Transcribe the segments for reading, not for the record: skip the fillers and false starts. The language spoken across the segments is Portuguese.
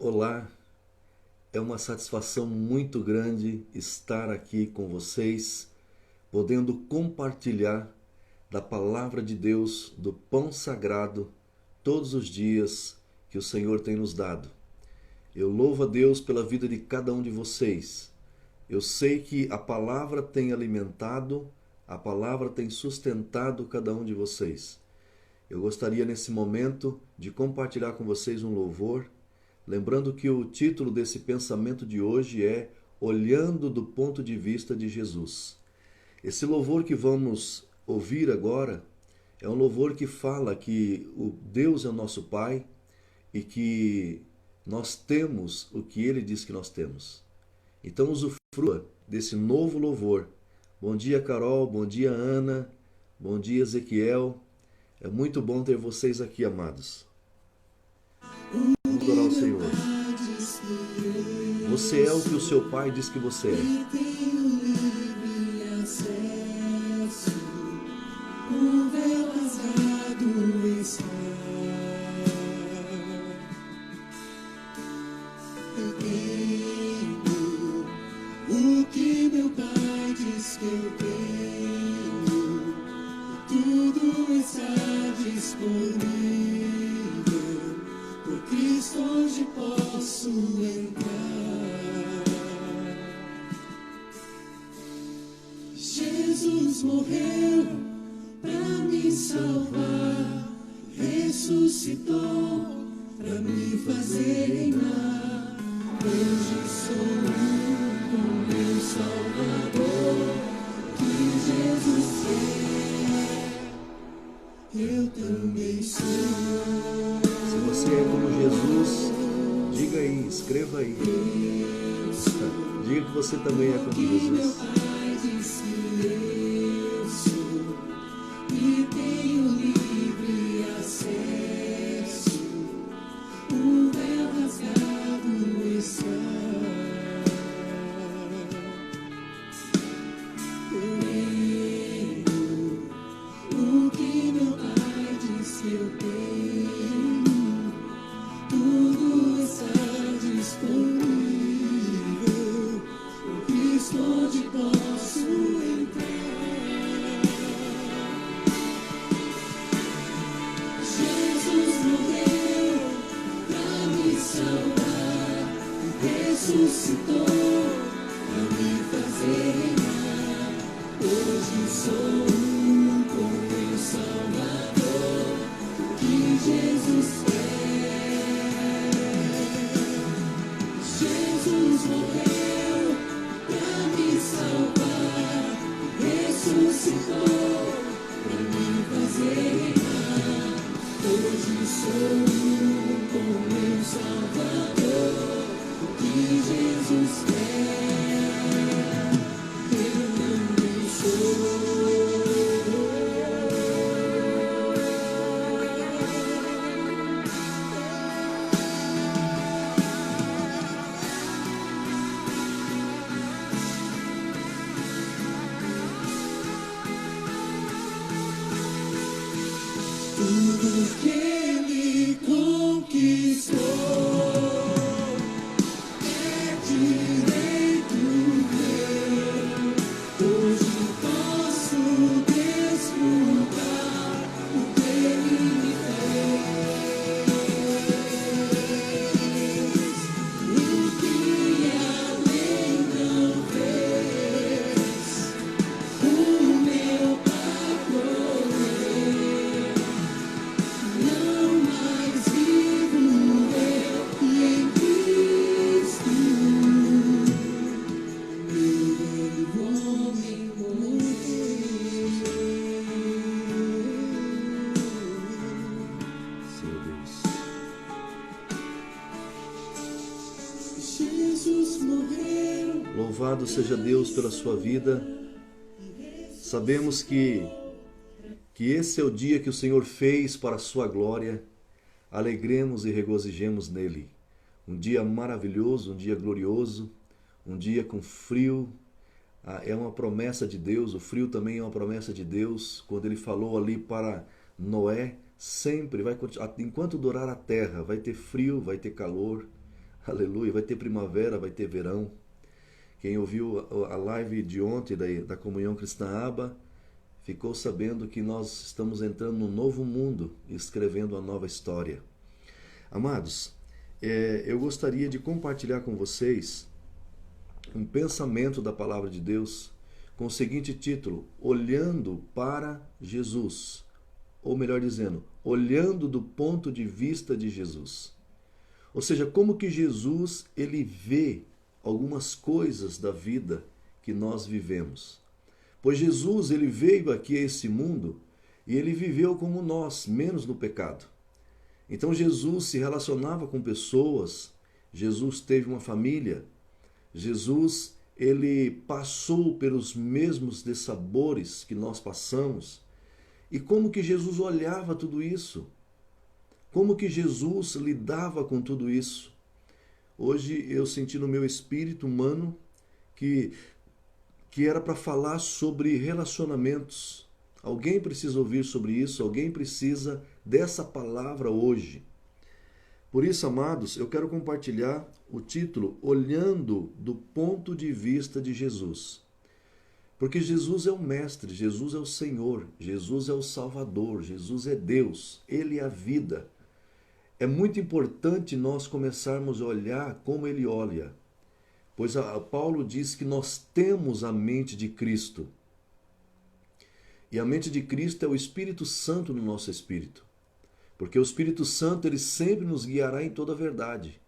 Olá, é uma satisfação muito grande estar aqui com vocês, podendo compartilhar da palavra de Deus, do pão sagrado, todos os dias que o Senhor tem nos dado. Eu louvo a Deus pela vida de cada um de vocês. Eu sei que a palavra tem alimentado, a palavra tem sustentado cada um de vocês. Eu gostaria nesse momento de compartilhar com vocês um louvor, lembrando que o título desse pensamento de hoje é Olhando do ponto de vista de Jesus. Esse louvor que vamos ouvir agora é um louvor que fala que o Deus é o nosso Pai e que nós temos o que Ele diz que nós temos. Então usufrua desse novo louvor. Bom dia, Carol, bom dia, Ana, bom dia, Ezequiel. É muito bom ter vocês aqui, amados. Vamos adorar o Senhor. Você é o que o seu Pai diz que você é. O que meu Pai diz que eu tenho, tudo está disponível. Por Cristo hoje posso entrar. Jesus morreu para me salvar, ressuscitou para me fazer reinar. Hoje sou o meu Salvador, que Jesus é, eu também sou. Se você é como Jesus, diga aí, escreva aí. Diga que você também é como Jesus. Pai diz que eu sou e tenho livre acesso. O véu rasgado está. O que meu Pai diz que eu tenho, tudo está disponível. Por Cristo onde posso entrar. Jesus morreu para me salvar, ressuscitou para me fazer reinar. Hoje sou com meu Salvador, que Jesus é. Jesus morreu para me salvar, ressuscitou para me fazer reinar. Hoje sou com meu Salvador, que Jesus é, eu também sou. Tudo que Ele conquistou é direito meu. Hoje posso desfrutar o que Ele me fez. O que além não fez, o meu Pai proveu. Não mais vivo eu e em Cristo, meu velho homem morreu. Senhor Deus. Jesus morreu. Louvado seja Deus pela sua vida. Sabemos que esse é o dia que o Senhor fez para a sua glória. Alegremos e regozijemos nele. Um dia maravilhoso, um dia glorioso, um dia com frio. É uma promessa de Deus, o frio também é uma promessa de Deus. Quando ele falou ali para Noé, sempre vai continuar, enquanto durar a terra, vai ter frio, vai ter calor, Aleluia, vai ter primavera, vai ter verão. Quem ouviu a live de ontem da Comunhão Cristã Aba, ficou sabendo que nós estamos entrando num novo mundo e escrevendo uma nova história. Amados, eu gostaria de compartilhar com vocês um pensamento da Palavra de Deus com o seguinte título: Olhando para Jesus. Ou melhor dizendo, olhando do ponto de vista de Jesus. Ou seja, como que Jesus ele vê algumas coisas da vida que nós vivemos. Pois Jesus ele veio aqui a esse mundo e ele viveu como nós, menos no pecado. Então Jesus se relacionava com pessoas, Jesus teve uma família, Jesus ele passou pelos mesmos dissabores que nós passamos. E como que Jesus olhava tudo isso? Como que Jesus lidava com tudo isso? Hoje eu senti no meu espírito humano que era para falar sobre relacionamentos. Alguém precisa ouvir sobre isso, alguém precisa dessa palavra hoje. Por isso, amados, eu quero compartilhar o título Olhando do ponto de vista de Jesus. Porque Jesus é o Mestre, Jesus é o Senhor, Jesus é o Salvador, Jesus é Deus, Ele é a vida. É muito importante nós começarmos a olhar como Ele olha. Pois Paulo diz que nós temos a mente de Cristo. E a mente de Cristo é o Espírito Santo no nosso espírito. Porque o Espírito Santo ele sempre nos guiará em toda a verdade.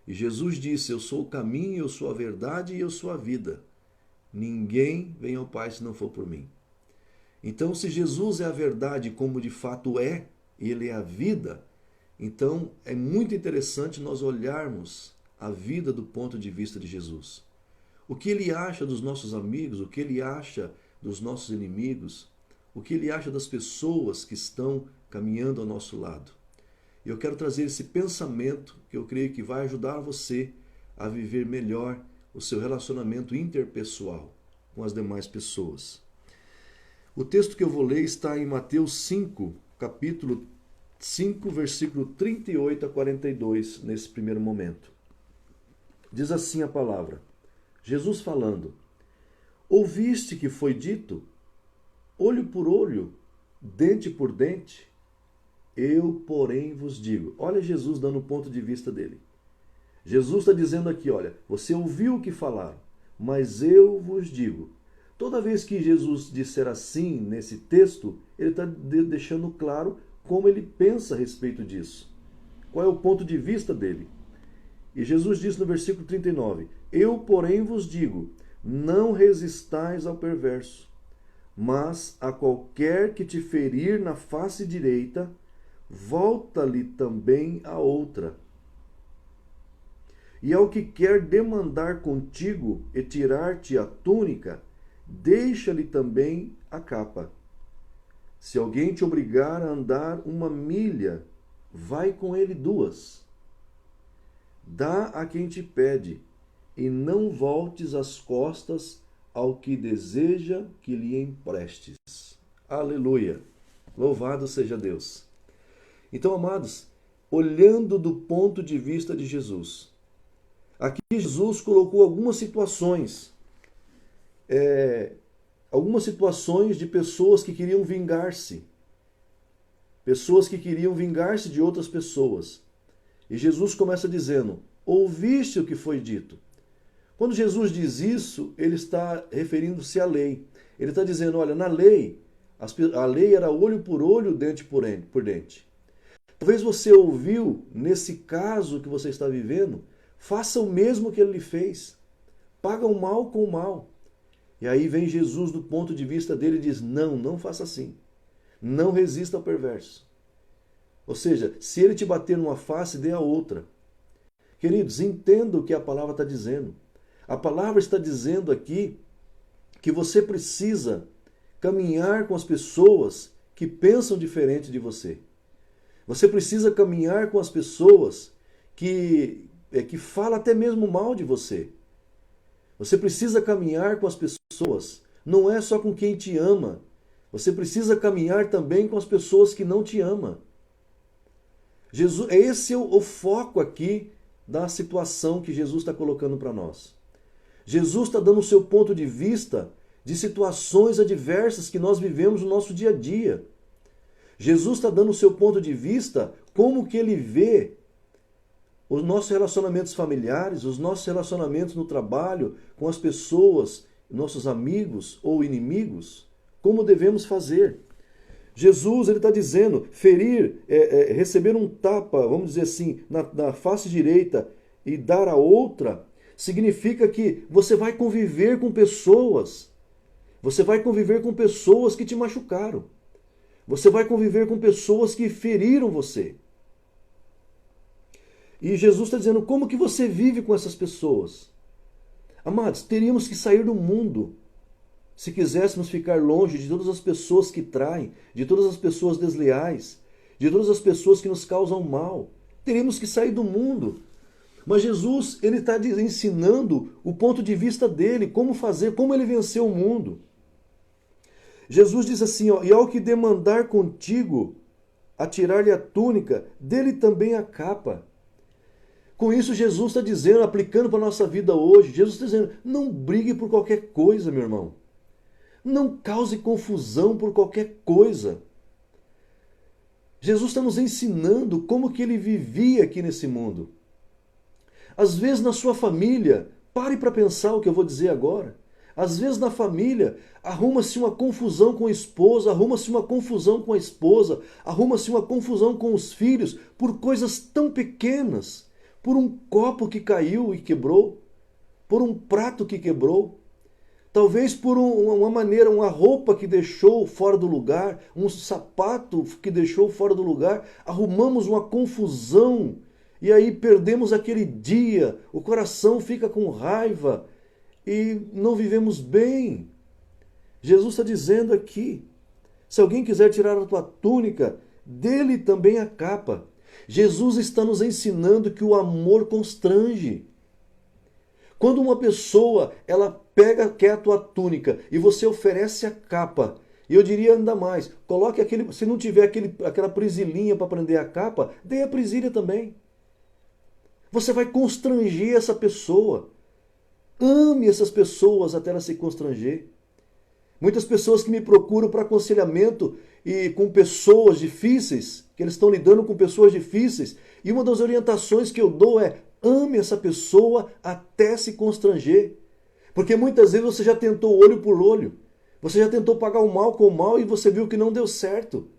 E Jesus disse, eu sou o caminho, eu sou a verdade e eu sou a vida. Ninguém vem ao Pai se não for por mim. Então, se Jesus é a verdade como de fato é, Ele é a vida, então é muito interessante nós olharmos a vida do ponto de vista de Jesus. O que Ele acha dos nossos amigos, o que Ele acha dos nossos inimigos, o que Ele acha das pessoas que estão caminhando ao nosso lado. E eu quero trazer esse pensamento que eu creio que vai ajudar você a viver melhor o seu relacionamento interpessoal com as demais pessoas. O texto que eu vou ler está em Mateus 5, capítulo 5, versículo 38 a 42, nesse primeiro momento. Diz assim a palavra, Jesus falando, ouviste que foi dito, olho por olho, dente por dente? Eu, porém, vos digo. Olha Jesus dando o ponto de vista dele. Jesus está dizendo aqui, olha, você ouviu o que falaram, mas eu vos digo. Toda vez que Jesus disser assim nesse texto, ele está deixando claro como ele pensa a respeito disso. Qual é o ponto de vista dele? E Jesus diz no versículo 39, eu, porém, vos digo, não resistais ao perverso, mas a qualquer que te ferir na face direita, volta-lhe também a outra. E ao que quer demandar contigo e tirar-te a túnica, deixa-lhe também a capa. Se alguém te obrigar a andar 1 milha, vai com ele 2. Dá a quem te pede, e não voltes as costas ao que deseja que lhe emprestes. Aleluia! Louvado seja Deus! Então, amados, olhando do ponto de vista de Jesus, aqui Jesus colocou algumas situações de pessoas que queriam vingar-se. Pessoas que queriam vingar-se de outras pessoas. E Jesus começa dizendo, ouviste o que foi dito. Quando Jesus diz isso, ele está referindo-se à lei. Ele está dizendo, olha, na lei, a lei era olho por olho, dente por dente. Talvez você ouviu, nesse caso que você está vivendo, faça o mesmo que ele lhe fez. Paga o mal com o mal. E aí vem Jesus do ponto de vista dele e diz, não faça assim. Não resista ao perverso. Ou seja, se ele te bater numa face, dê a outra. Queridos, entenda o que a palavra está dizendo. A palavra está dizendo aqui que você precisa caminhar com as pessoas que pensam diferente de você. Você precisa caminhar com as pessoas que falam até mesmo mal de você. Você precisa caminhar com as pessoas, não é só com quem te ama. Você precisa caminhar também com as pessoas que não te amam. Esse é o foco aqui da situação que Jesus está colocando para nós. Jesus está dando o seu ponto de vista de situações adversas que nós vivemos no nosso dia a dia. Jesus está dando o seu ponto de vista, como que ele vê os nossos relacionamentos familiares, os nossos relacionamentos no trabalho, com as pessoas, nossos amigos ou inimigos, como devemos fazer. Jesus ele está dizendo, receber um tapa, vamos dizer assim, na face direita e dar a outra, significa que você vai conviver com pessoas. Você vai conviver com pessoas que te machucaram. Você vai conviver com pessoas que feriram você. E Jesus está dizendo, como que você vive com essas pessoas? Amados, teríamos que sair do mundo se quiséssemos ficar longe de todas as pessoas que traem, de todas as pessoas desleais, de todas as pessoas que nos causam mal. Teríamos que sair do mundo. Mas Jesus, ele está ensinando o ponto de vista dele, como fazer, como ele venceu o mundo. Jesus diz assim, ó, e ao que demandar contigo, atirar-lhe a túnica, dele também a capa. Com isso, Jesus está dizendo, aplicando para a nossa vida hoje, Jesus está dizendo, não brigue por qualquer coisa, meu irmão. Não cause confusão por qualquer coisa. Jesus está nos ensinando como que ele vivia aqui nesse mundo. Às vezes na sua família, pare para pensar o que eu vou dizer agora. Às vezes na família, arruma-se uma confusão com a esposa, arruma-se uma confusão com a esposa, arruma-se uma confusão com os filhos por coisas tão pequenas, por um copo que caiu e quebrou, por um prato que quebrou, talvez por uma roupa que deixou fora do lugar, um sapato que deixou fora do lugar, arrumamos uma confusão e aí perdemos aquele dia, o coração fica com raiva e não vivemos bem. Jesus está dizendo aqui, se alguém quiser tirar a tua túnica, dele também a capa. Jesus está nos ensinando que o amor constrange. Quando uma pessoa, ela quer a tua túnica e você oferece a capa, e eu diria ainda mais, coloque se não tiver aquela prisilinha para prender a capa, dê a prisilha também. Você vai constranger essa pessoa. Ame essas pessoas até ela se constranger. Muitas pessoas que me procuram para aconselhamento e com pessoas difíceis, que eles estão lidando com pessoas difíceis, e uma das orientações que eu dou é ame essa pessoa até se constranger. Porque muitas vezes você já tentou olho por olho, você já tentou pagar o mal com o mal e você viu que não deu certo.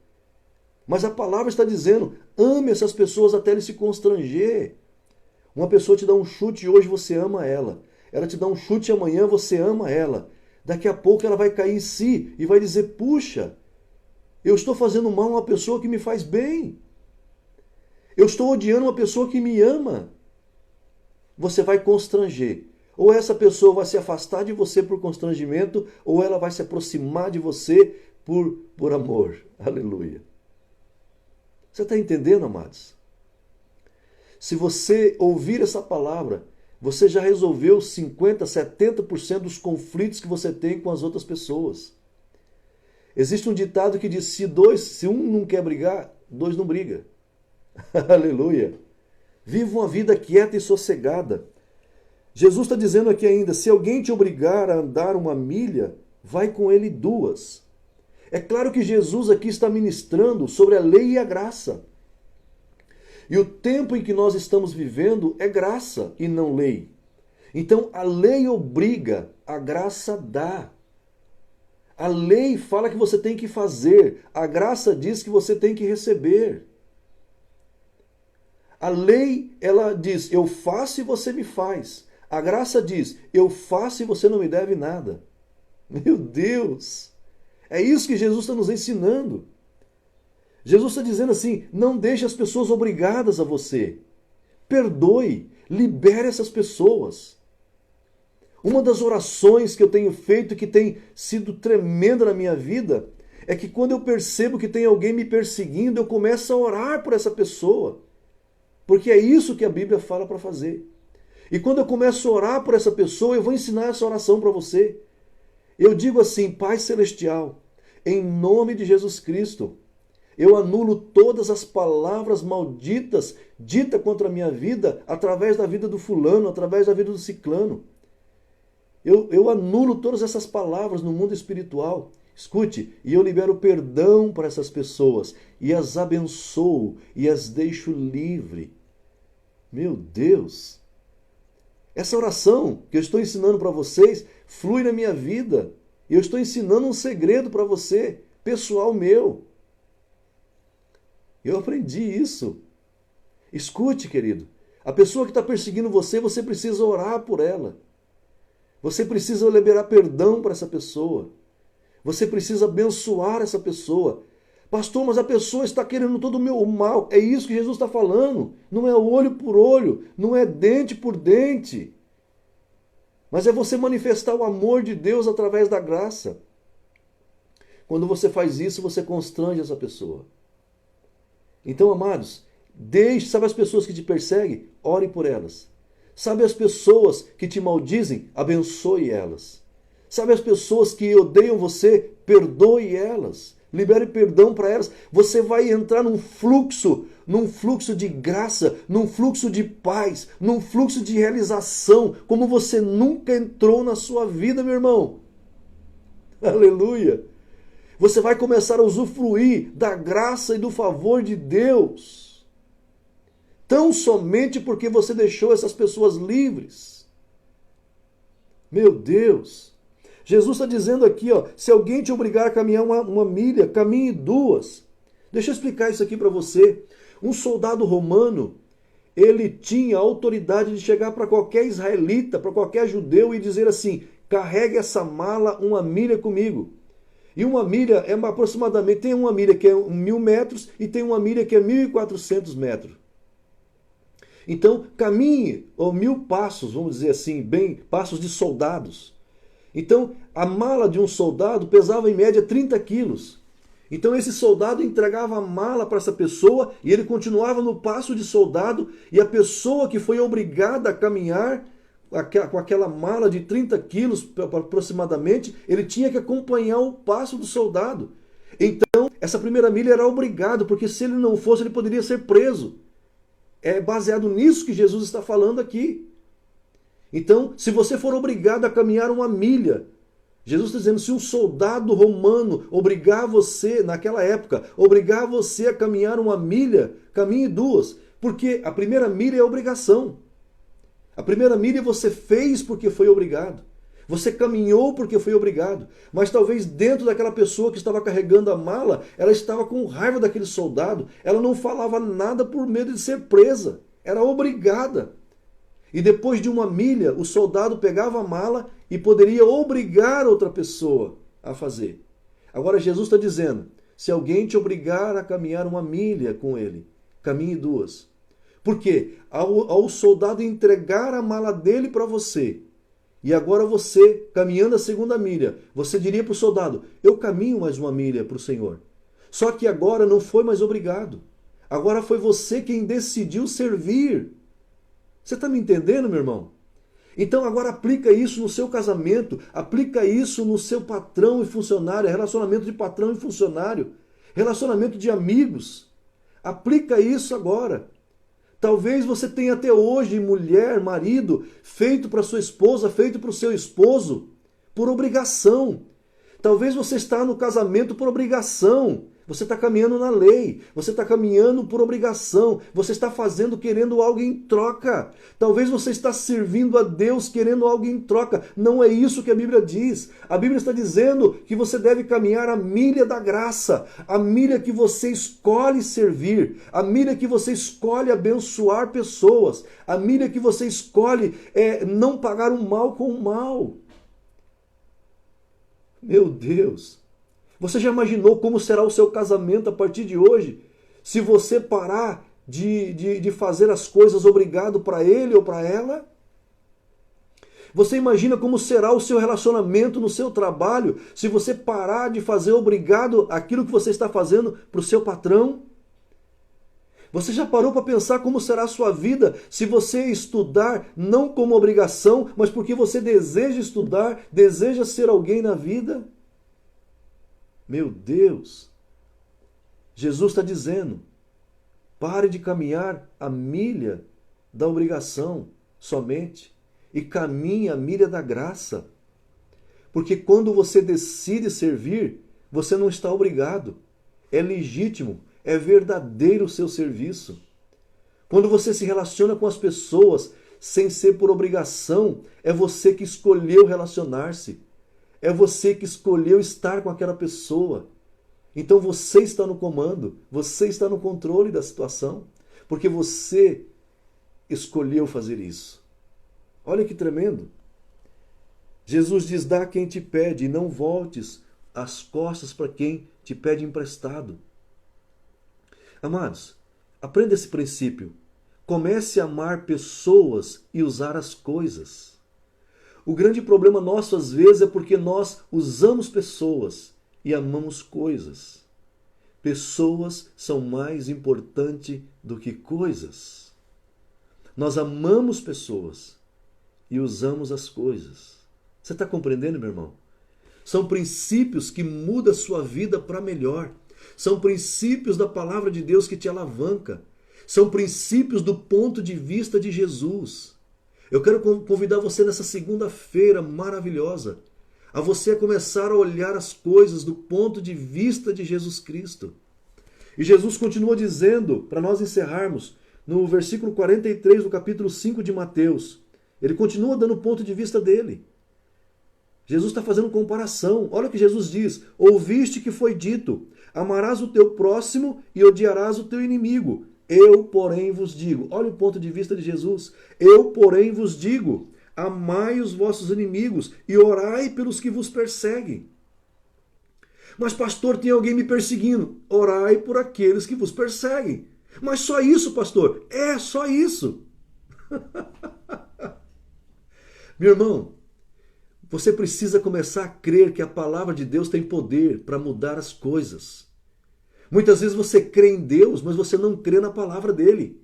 Mas a palavra está dizendo, ame essas pessoas até ele se constranger. Uma pessoa te dá um chute e hoje você ama ela. Ela te dá um chute e amanhã você ama ela. Daqui a pouco ela vai cair em si e vai dizer, puxa, eu estou fazendo mal a uma pessoa que me faz bem. Eu estou odiando uma pessoa que me ama. Você vai constranger. Ou essa pessoa vai se afastar de você por constrangimento, ou ela vai se aproximar de você por amor. Aleluia. Você está entendendo, amados? Se você ouvir essa palavra, você já resolveu 50%, 70% dos conflitos que você tem com as outras pessoas. Existe um ditado que diz, se um não quer brigar, dois não brigam. Aleluia. Viva uma vida quieta e sossegada. Jesus está dizendo aqui ainda, se alguém te obrigar a andar 1 milha, vai com ele 2. É claro que Jesus aqui está ministrando sobre a lei e a graça. E o tempo em que nós estamos vivendo é graça e não lei. Então a lei obriga, a graça dá. A lei fala que você tem que fazer, a graça diz que você tem que receber. A lei, ela diz, eu faço e você me faz. A graça diz, eu faço e você não me deve nada. Meu Deus! É isso que Jesus está nos ensinando. Jesus está dizendo assim, não deixe as pessoas obrigadas a você. Perdoe, libere essas pessoas. Uma das orações que eu tenho feito, que tem sido tremenda na minha vida, é que quando eu percebo que tem alguém me perseguindo, eu começo a orar por essa pessoa. Porque é isso que a Bíblia fala para fazer. E quando eu começo a orar por essa pessoa, eu vou ensinar essa oração para você. Eu digo assim, Pai Celestial, em nome de Jesus Cristo, Eu anulo todas as palavras malditas ditas contra a minha vida através da vida do fulano, através da vida do ciclano. Eu anulo todas essas palavras no mundo espiritual. Escute, e eu libero perdão para essas pessoas, e as abençoo, e as deixo livre. Meu Deus! Essa oração que eu estou ensinando para vocês flui na minha vida. Eu estou ensinando um segredo para você, pessoal meu. Eu aprendi isso. Escute, querido. A pessoa que está perseguindo você, você precisa orar por ela. Você precisa liberar perdão para essa pessoa. Você precisa abençoar essa pessoa. Pastor, mas a pessoa está querendo todo o meu mal. É isso que Jesus está falando. Não é olho por olho, não é dente por dente. Mas é você manifestar o amor de Deus através da graça. Quando você faz isso, você constrange essa pessoa. Então, amados, sabe as pessoas que te perseguem? Ore por elas. Sabe as pessoas que te maldizem? Abençoe elas. Sabe as pessoas que odeiam você? Perdoe elas. Libere perdão para elas. Você vai entrar num fluxo de graça, num fluxo de paz, num fluxo de realização, como você nunca entrou na sua vida, meu irmão. Aleluia! Você vai começar a usufruir da graça e do favor de Deus, tão somente porque você deixou essas pessoas livres. Meu Deus! Jesus está dizendo aqui, ó, se alguém te obrigar a caminhar uma milha, caminhe 2. Deixa eu explicar isso aqui para você. Um soldado romano, ele tinha a autoridade de chegar para qualquer israelita, para qualquer judeu e dizer assim, carregue essa mala 1 milha comigo. E 1 milha é aproximadamente, tem 1 milha que é 1.000 metros e tem 1 milha que é 1.400 metros. Então, caminhe 1.000 passos, vamos dizer assim, bem, passos de soldados. Então, a mala de um soldado pesava em média 30 quilos. Então, esse soldado entregava a mala para essa pessoa e ele continuava no passo de soldado. E a pessoa que foi obrigada a caminhar com aquela mala de 30 quilos aproximadamente, ele tinha que acompanhar o passo do soldado. Então, essa primeira milha era obrigado, porque se ele não fosse, ele poderia ser preso. É baseado nisso que Jesus está falando aqui. Então, se você for obrigado a caminhar 1 milha, Jesus está dizendo, se um soldado romano obrigar você, naquela época, obrigar você a caminhar 1 milha, caminhe 2. Porque a primeira milha é obrigação. A primeira milha você fez porque foi obrigado. Você caminhou porque foi obrigado. Mas talvez dentro daquela pessoa que estava carregando a mala, ela estava com raiva daquele soldado. Ela não falava nada por medo de ser presa. Era obrigada. E depois de 1 milha, o soldado pegava a mala e poderia obrigar outra pessoa a fazer. Agora Jesus está dizendo, se alguém te obrigar a caminhar 1 milha com ele, caminhe 2. Por quê? Ao soldado entregar a mala dele para você, e agora você, caminhando a 2ª milha, você diria para o soldado, eu caminho mais 1 milha para o Senhor. Só que agora não foi mais obrigado. Agora foi você quem decidiu servir. Você está me entendendo, meu irmão? Então agora aplica isso no seu casamento, aplica isso no seu patrão e funcionário, relacionamento de patrão e funcionário, relacionamento de amigos. Aplica isso agora. Talvez você tenha até hoje, mulher, marido, feito para sua esposa, feito para o seu esposo, por obrigação. Talvez você está no casamento por obrigação. Você está caminhando na lei, você está caminhando por obrigação, você está fazendo querendo algo em troca. Talvez você está servindo a Deus querendo algo em troca. Não é isso que a Bíblia diz. A Bíblia está dizendo que você deve caminhar a milha da graça, a milha que você escolhe servir, a milha que você escolhe abençoar pessoas, a milha que você escolhe não pagar o mal com o mal. Meu Deus! Você já imaginou como será o seu casamento a partir de hoje? Se você parar de fazer as coisas obrigado para ele ou para ela? Você imagina como será o seu relacionamento no seu trabalho se você parar de fazer obrigado aquilo que você está fazendo para o seu patrão? Você já parou para pensar como será a sua vida se você estudar não como obrigação, mas porque você deseja estudar, deseja ser alguém na vida? Meu Deus! Jesus está dizendo, pare de caminhar a milha da obrigação somente e caminhe a milha da graça. Porque quando você decide servir, você não está obrigado. É legítimo, é verdadeiro o seu serviço. Quando você se relaciona com as pessoas sem ser por obrigação, é você que escolheu relacionar-se. É você que escolheu estar com aquela pessoa. Então você está no comando, você está no controle da situação, porque você escolheu fazer isso. Olha que tremendo. Jesus diz, dá a quem te pede e não voltes as costas para quem te pede emprestado. Amados, aprenda esse princípio. Comece a amar pessoas e usar as coisas. O grande problema nosso às vezes é porque nós usamos pessoas e amamos coisas. Pessoas são mais importantes do que coisas. Nós amamos pessoas e usamos as coisas. Você está compreendendo, meu irmão? São princípios que mudam a sua vida para melhor. São princípios da palavra de Deus que te alavanca. São princípios do ponto de vista de Jesus. Eu quero convidar você nessa segunda-feira maravilhosa a você começar a olhar as coisas do ponto de vista de Jesus Cristo. E Jesus continua dizendo, para nós encerrarmos, no versículo 43 do capítulo 5 de Mateus, ele continua dando o ponto de vista dele. Jesus está fazendo comparação. Olha o que Jesus diz. Ouviste que foi dito, amarás o teu próximo e odiarás o teu inimigo. Eu, porém, vos digo. Olha o ponto de vista de Jesus. Eu, porém, vos digo, amai os vossos inimigos e orai pelos que vos perseguem. Mas, pastor, tem alguém me perseguindo. Orai por aqueles que vos perseguem. Mas só isso, pastor? É, só isso. Meu irmão, você precisa começar a crer que a palavra de Deus tem poder para mudar as coisas. Muitas vezes você crê em Deus, mas você não crê na palavra dele.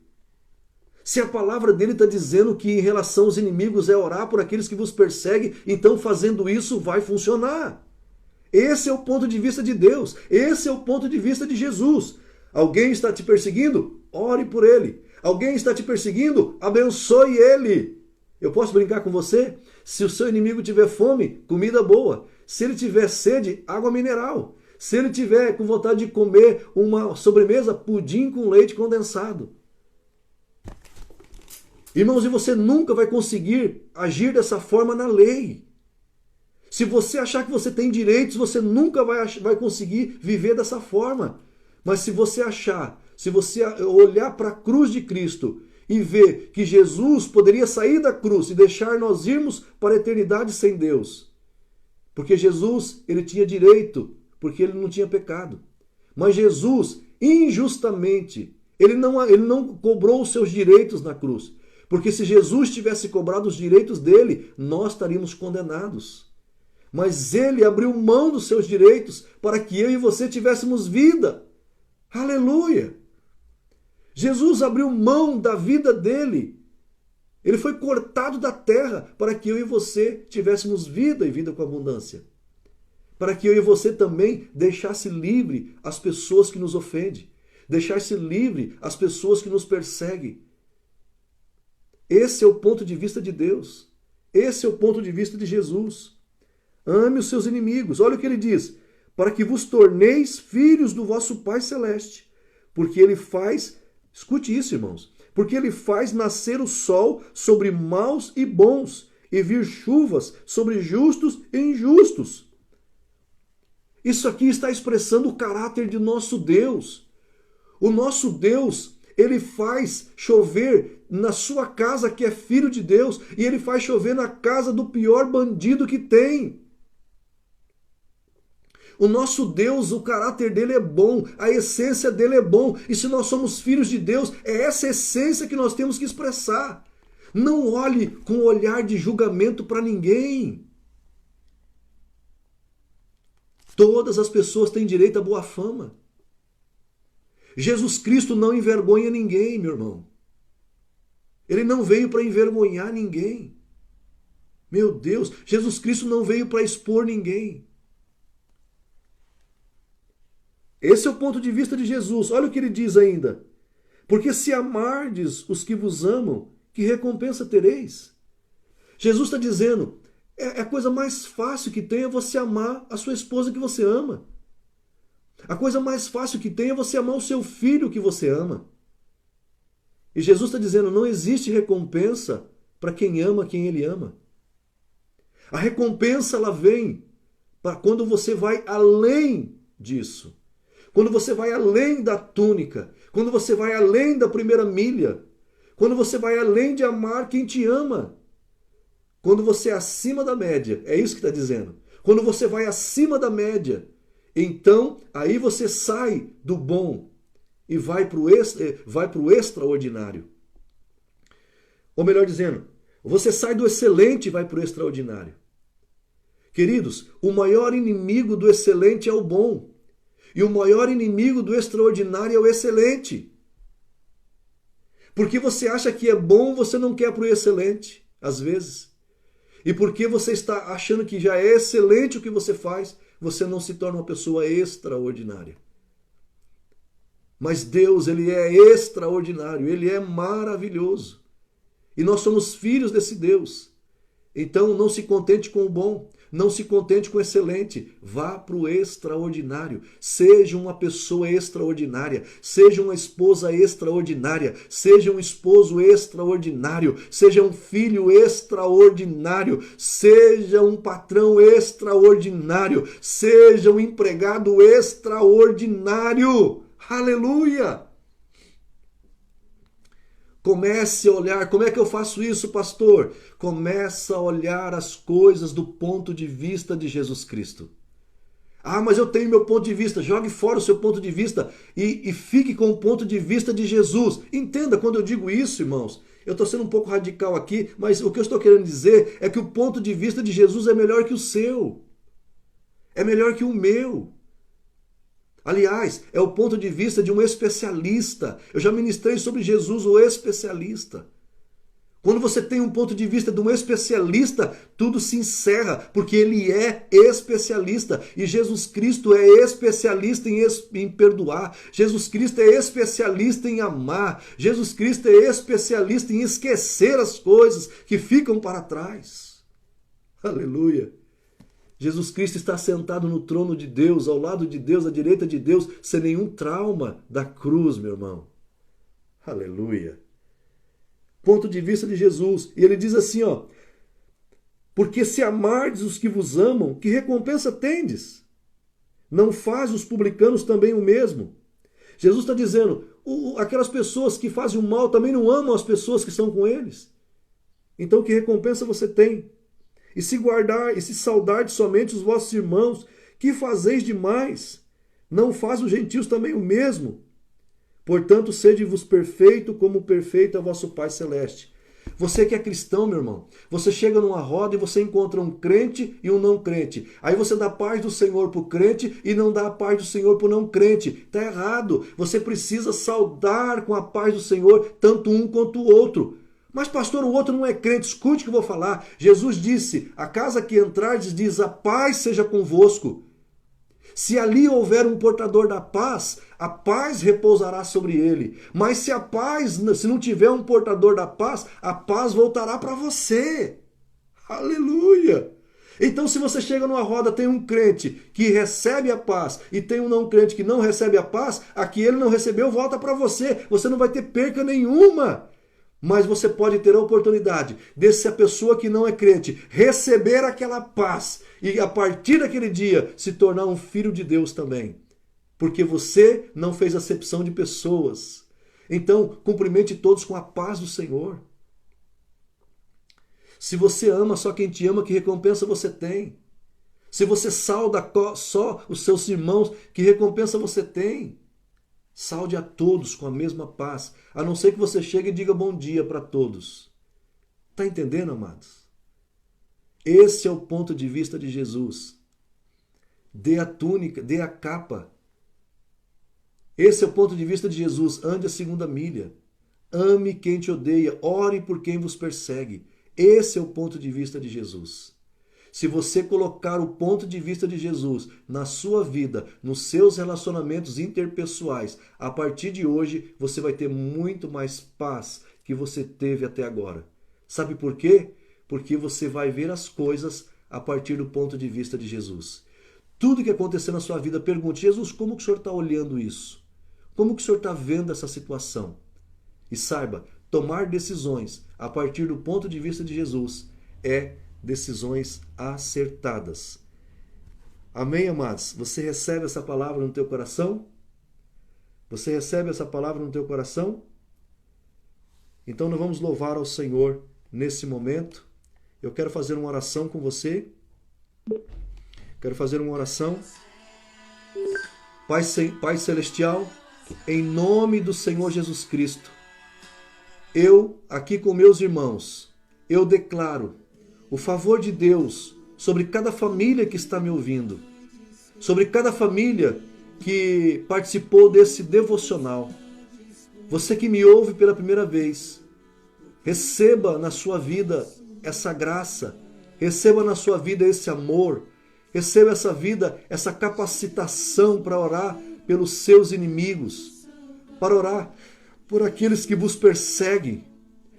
Se a palavra dele está dizendo que em relação aos inimigos é orar por aqueles que vos perseguem, então fazendo isso vai funcionar. Esse é o ponto de vista de Deus. Esse é o ponto de vista de Jesus. Alguém está te perseguindo? Ore por ele. Alguém está te perseguindo? Abençoe ele. Eu posso brincar com você? Se o seu inimigo tiver fome, comida boa. Se ele tiver sede, água mineral. Se ele tiver com vontade de comer uma sobremesa, pudim com leite condensado. Irmãos, e você nunca vai conseguir agir dessa forma na lei. Se você achar que você tem direitos, você nunca vai conseguir viver dessa forma. Mas se você achar, se você olhar para a cruz de Cristo e ver que Jesus poderia sair da cruz e deixar nós irmos para a eternidade sem Deus. Porque Jesus, ele tinha direito, porque ele não tinha pecado. Mas Jesus, injustamente, ele não cobrou os seus direitos na cruz. Porque se Jesus tivesse cobrado os direitos dele, nós estaríamos condenados. Mas ele abriu mão dos seus direitos para que eu e você tivéssemos vida. Aleluia! Jesus abriu mão da vida dele. Ele foi cortado da terra para que eu e você tivéssemos vida e vida com abundância. Para que eu e você também deixasse livre as pessoas que nos ofendem. Deixasse livre as pessoas que nos perseguem. Esse é o ponto de vista de Deus. Esse é o ponto de vista de Jesus. Ame os seus inimigos. Olha o que ele diz. Para que vos torneis filhos do vosso Pai Celeste. Porque ele faz... Escute isso, irmãos. Porque ele faz nascer o sol sobre maus e bons, e vir chuvas sobre justos e injustos. Isso aqui está expressando o caráter de nosso Deus. O nosso Deus, ele faz chover na sua casa, que é filho de Deus, e ele faz chover na casa do pior bandido que tem. O nosso Deus, o caráter dele é bom, a essência dele é bom. E se nós somos filhos de Deus, é essa essência que nós temos que expressar. Não olhe com olhar de julgamento para ninguém. Todas as pessoas têm direito à boa fama. Jesus Cristo não envergonha ninguém, meu irmão. Ele não veio para envergonhar ninguém. Meu Deus, Jesus Cristo não veio para expor ninguém. Esse é o ponto de vista de Jesus. Olha o que ele diz ainda. Porque se amardes os que vos amam, que recompensa tereis? Jesus está dizendo, a coisa mais fácil que tem é você amar a sua esposa que você ama. A coisa mais fácil que tem é você amar o seu filho que você ama. E Jesus está dizendo, não existe recompensa para quem ama quem ele ama. A recompensa ela vem para quando você vai além disso. Quando você vai além da túnica. Quando você vai além da primeira milha. Quando você vai além de amar quem te ama. Quando você é acima da média. É isso que está dizendo. Quando você vai acima da média. Então, aí você sai do bom e vai para o extraordinário. Ou melhor dizendo, você sai do excelente e vai para o extraordinário. Queridos, o maior inimigo do excelente é o bom. E o maior inimigo do extraordinário é o excelente. Porque você acha que é bom, você não quer para o excelente, às vezes. E porque você está achando que já é excelente o que você faz, você não se torna uma pessoa extraordinária. Mas Deus, ele é extraordinário, ele é maravilhoso. E nós somos filhos desse Deus. Então não se contente com o bom, não se contente com o excelente, vá para o extraordinário. Seja uma pessoa extraordinária, seja uma esposa extraordinária, seja um esposo extraordinário, seja um filho extraordinário, seja um patrão extraordinário, seja um empregado extraordinário. Aleluia! Comece a olhar, como é que eu faço isso, pastor? Começa a olhar as coisas do ponto de vista de Jesus Cristo. Ah, mas eu tenho meu ponto de vista. Jogue fora o seu ponto de vista e fique com o ponto de vista de Jesus. Entenda, quando eu digo isso, irmãos, eu estou sendo um pouco radical aqui, mas o que eu estou querendo dizer é que o ponto de vista de Jesus é melhor que o seu. É melhor que o meu. Aliás, é o ponto de vista de um especialista. Eu já ministrei sobre Jesus, o especialista. Quando você tem um ponto de vista de um especialista, tudo se encerra, porque ele é especialista. E Jesus Cristo é especialista em perdoar. Jesus Cristo é especialista em amar. Jesus Cristo é especialista em esquecer as coisas que ficam para trás. Aleluia. Jesus Cristo está sentado no trono de Deus, ao lado de Deus, à direita de Deus, sem nenhum trauma da cruz, meu irmão. Aleluia. Ponto de vista de Jesus. E ele diz assim, ó, porque se amardes os que vos amam, que recompensa tendes? Não faz os publicanos também o mesmo? Jesus está dizendo, aquelas pessoas que fazem o mal também não amam as pessoas que estão com eles. Então que recompensa você tem? E se guardar e se saudardes somente os vossos irmãos, que fazeis demais? Não faz os gentios também o mesmo? Portanto, sede-vos perfeito, como perfeito é o vosso Pai Celeste. Você que é cristão, meu irmão, você chega numa roda e você encontra um crente e um não crente. Aí você dá a paz do Senhor para o crente e não dá a paz do Senhor para o não crente. Está errado. Você precisa saudar com a paz do Senhor tanto um quanto o outro. Mas pastor, o outro não é crente. Escute o que eu vou falar. Jesus disse, a casa que entrardes diz, a paz seja convosco. Se ali houver um portador da paz, a paz repousará sobre ele. Mas se não tiver um portador da paz, a paz voltará para você. Aleluia! Então se você chega numa roda, tem um crente que recebe a paz e tem um não crente que não recebe a paz, a que ele não recebeu volta para você. Você não vai ter perca nenhuma. Mas você pode ter a oportunidade de, se a pessoa que não é crente receber aquela paz e a partir daquele dia se tornar um filho de Deus também. Porque você não fez acepção de pessoas. Então, cumprimente todos com a paz do Senhor. Se você ama só quem te ama, que recompensa você tem? Se você sauda só os seus irmãos, que recompensa você tem? Saude a todos com a mesma paz, a não ser que você chegue e diga bom dia para todos. Está entendendo, amados? Esse é o ponto de vista de Jesus. Dê a túnica, dê a capa. Esse é o ponto de vista de Jesus. Ande a segunda milha. Ame quem te odeia. Ore por quem vos persegue. Esse é o ponto de vista de Jesus. Se você colocar o ponto de vista de Jesus na sua vida, nos seus relacionamentos interpessoais, a partir de hoje você vai ter muito mais paz que você teve até agora. Sabe por quê? Porque você vai ver as coisas a partir do ponto de vista de Jesus. Tudo que acontecer na sua vida, pergunte: Jesus, como que o Senhor está olhando isso? Como que o Senhor está vendo essa situação? E saiba, tomar decisões a partir do ponto de vista de Jesus é decisões acertadas. Amém, amados? Você recebe essa palavra no teu coração? Você recebe essa palavra no teu coração? Então nós vamos louvar ao Senhor nesse momento. Eu quero fazer uma oração com você. Quero fazer uma oração. Pai Celestial, em nome do Senhor Jesus Cristo, eu, aqui com meus irmãos, eu declaro o favor de Deus sobre cada família que está me ouvindo, sobre cada família que participou desse devocional. Você que me ouve pela primeira vez, receba na sua vida essa graça, receba na sua vida esse amor, receba essa vida, essa capacitação para orar pelos seus inimigos, para orar por aqueles que vos perseguem.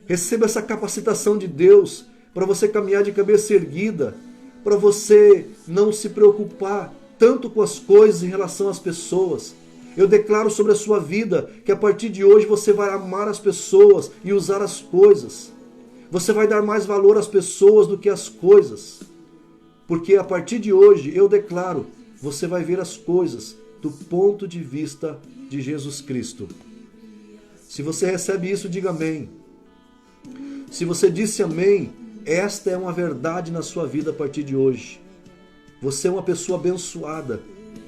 Receba essa capacitação de Deus para você caminhar de cabeça erguida, para você não se preocupar tanto com as coisas em relação às pessoas. Eu declaro sobre a sua vida que a partir de hoje você vai amar as pessoas e usar as coisas. Você vai dar mais valor às pessoas do que às coisas. Porque a partir de hoje, eu declaro, você vai ver as coisas do ponto de vista de Jesus Cristo. Se você recebe isso, diga amém. Se você disse amém, esta é uma verdade na sua vida a partir de hoje. Você é uma pessoa abençoada,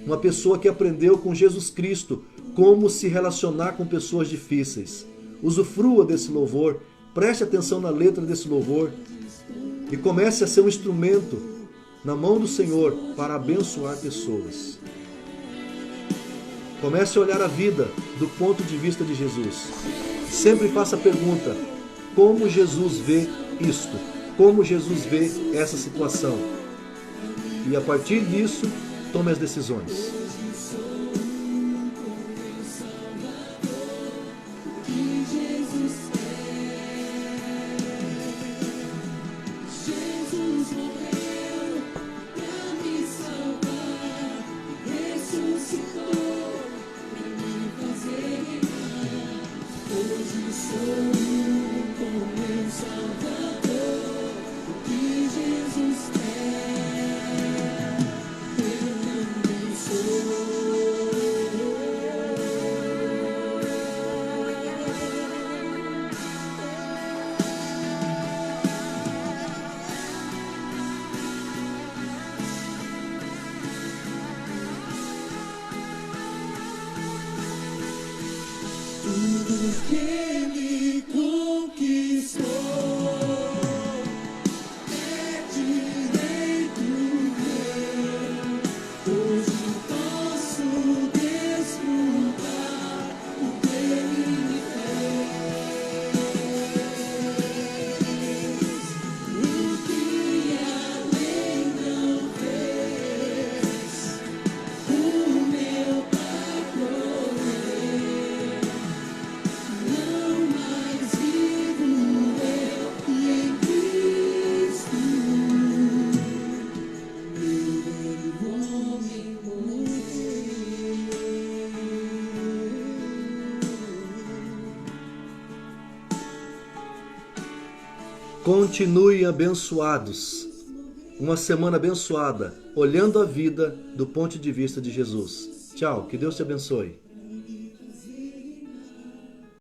uma pessoa que aprendeu com Jesus Cristo como se relacionar com pessoas difíceis. Usufrua desse louvor, preste atenção na letra desse louvor e comece a ser um instrumento na mão do Senhor para abençoar pessoas. Comece a olhar a vida do ponto de vista de Jesus. Sempre faça a pergunta: como Jesus vê isto? Como Jesus vê essa situação? E a partir disso, tome as decisões. Que me conquistou é direito meu. Hoje posso desfrutar o que Ele me fez. O que além não fez, o meu Pai provê. Não mais vivo eu e em Cristo meu homem morreu. Continue abençoados. Uma semana abençoada, olhando a vida do ponto de vista de Jesus. Tchau, que Deus te abençoe.